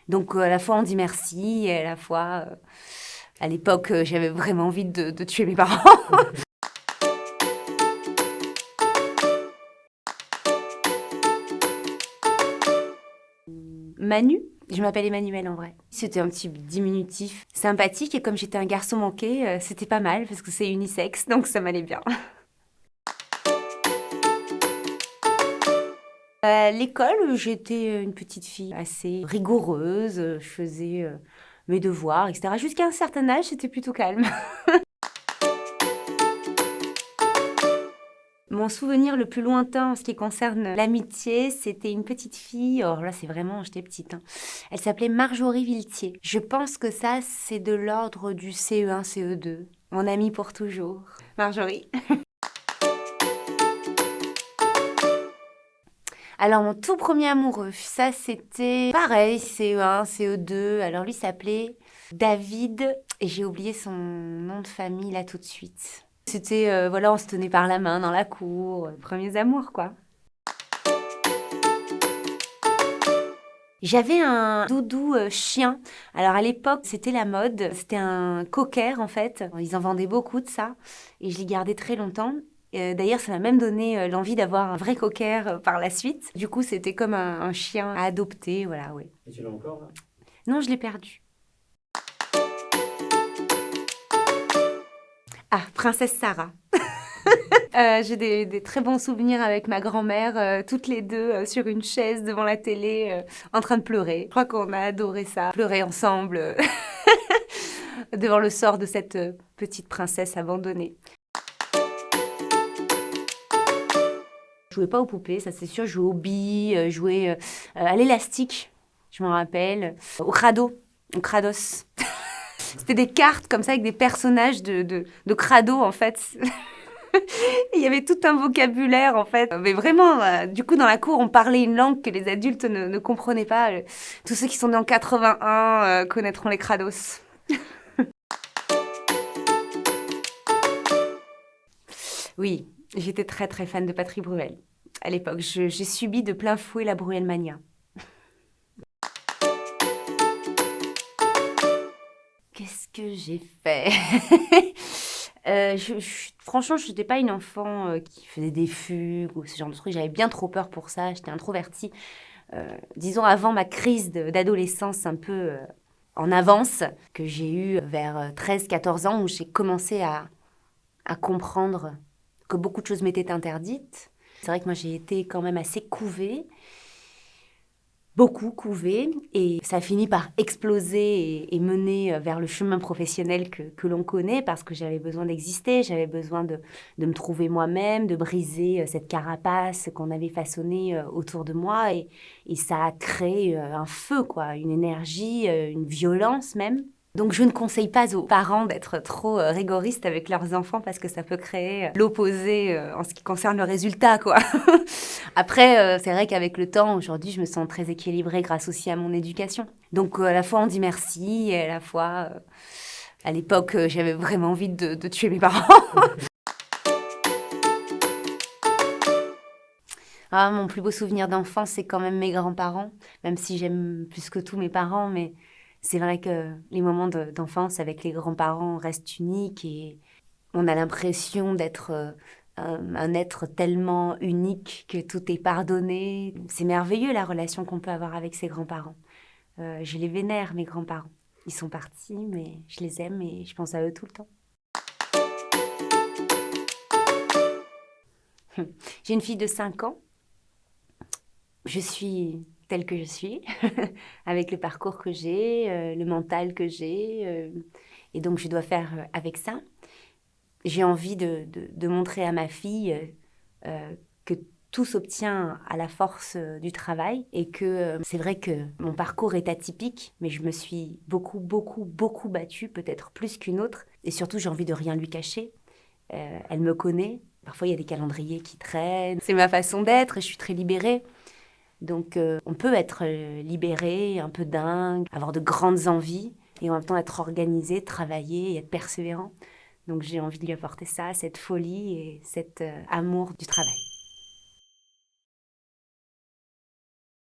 Donc à la fois on dit merci et à la fois, à l'époque, j'avais vraiment envie de tuer mes parents. Manu, je m'appelle Emmanuel en vrai. C'était un petit diminutif sympathique et comme j'étais un garçon manqué, c'était pas mal parce que c'est unisexe, donc ça m'allait bien. À l'école, j'étais une petite fille assez rigoureuse, je faisais mes devoirs, etc. Jusqu'à un certain âge, c'était plutôt calme. Mon souvenir le plus lointain en ce qui concerne l'amitié, c'était une petite fille, alors là c'est vraiment, j'étais petite, hein. Elle s'appelait Marjorie Viltier. Je pense que ça, c'est de l'ordre du CE1, CE2. Mon amie pour toujours. Marjorie. Alors mon tout premier amoureux, ça c'était pareil, CE1, CE2. Alors lui s'appelait David et j'ai oublié son nom de famille là tout de suite. C'était, voilà, on se tenait par la main dans la cour, premiers amours quoi. J'avais un doudou chien. Alors à l'époque, c'était la mode. C'était un cocker en fait. Ils en vendaient beaucoup de ça. Et je l'ai gardé très longtemps. D'ailleurs, ça m'a même donné l'envie d'avoir un vrai cocker par la suite. Du coup, c'était comme un chien à adopter. Voilà, ouais. Et tu l'as encore là? Non, je l'ai perdu. Ah, Princesse Sarah. J'ai des très bons souvenirs avec ma grand-mère, toutes les deux sur une chaise devant la télé, en train de pleurer. Je crois qu'on a adoré ça, pleurer ensemble devant le sort de cette petite princesse abandonnée. Je jouais pas aux poupées, ça c'est sûr, je jouais aux billes, jouais à l'élastique, je m'en rappelle, au crado, au crados. C'était des cartes comme ça avec des personnages de crado en fait. Il y avait tout un vocabulaire en fait. Mais vraiment, du coup, dans la cour, on parlait une langue que les adultes ne comprenaient pas. Tous ceux qui sont nés en 81 connaîtront les crados. Oui, j'étais très très fan de Patrick Bruel. À l'époque, j'ai subi de plein fouet la Bruelmania. Qu'est-ce que j'ai fait? Franchement, je n'étais pas une enfant qui faisait des fugues ou ce genre de trucs. J'avais bien trop peur pour ça. J'étais introvertie. Disons avant ma crise d'adolescence un peu en avance, que j'ai eue vers 13-14 ans, où j'ai commencé à comprendre que beaucoup de choses m'étaient interdites. C'est vrai que moi, j'ai été quand même assez couvée, beaucoup couvée, et ça a fini par exploser et mener vers le chemin professionnel que l'on connaît, parce que j'avais besoin d'exister, j'avais besoin de me trouver moi-même, de briser cette carapace qu'on avait façonnée autour de moi, et ça a créé un feu, quoi, une énergie, une violence même. Donc je ne conseille pas aux parents d'être trop rigoristes avec leurs enfants parce que ça peut créer l'opposé en ce qui concerne le résultat, quoi. Après, c'est vrai qu'avec le temps, aujourd'hui, je me sens très équilibrée grâce aussi à mon éducation. Donc à la fois on dit merci et à la fois, à l'époque, j'avais vraiment envie de tuer mes parents. Ah, mon plus beau souvenir d'enfance, c'est quand même mes grands-parents, même si j'aime plus que tout mes parents, mais c'est vrai que les moments d'enfance avec les grands-parents restent uniques et on a l'impression d'être un être tellement unique que tout est pardonné. C'est merveilleux la relation qu'on peut avoir avec ses grands-parents. Je les vénère, mes grands-parents. Ils sont partis, mais je les aime et je pense à eux tout le temps. J'ai une fille de 5 ans. Je suis telle que je suis, avec le parcours que j'ai, le mental que j'ai, et donc je dois faire avec ça. J'ai envie de montrer à ma fille que tout s'obtient à la force du travail et que c'est vrai que mon parcours est atypique, mais je me suis beaucoup, beaucoup, beaucoup battue, peut-être plus qu'une autre, et surtout j'ai envie de rien lui cacher. Elle me connaît. Parfois, il y a des calendriers qui traînent. C'est ma façon d'être et je suis très libérée. Donc, on peut être libéré, un peu dingue, avoir de grandes envies et en même temps être organisé, travailler et être persévérant. Donc, j'ai envie de lui apporter ça, cette folie et cet amour du travail.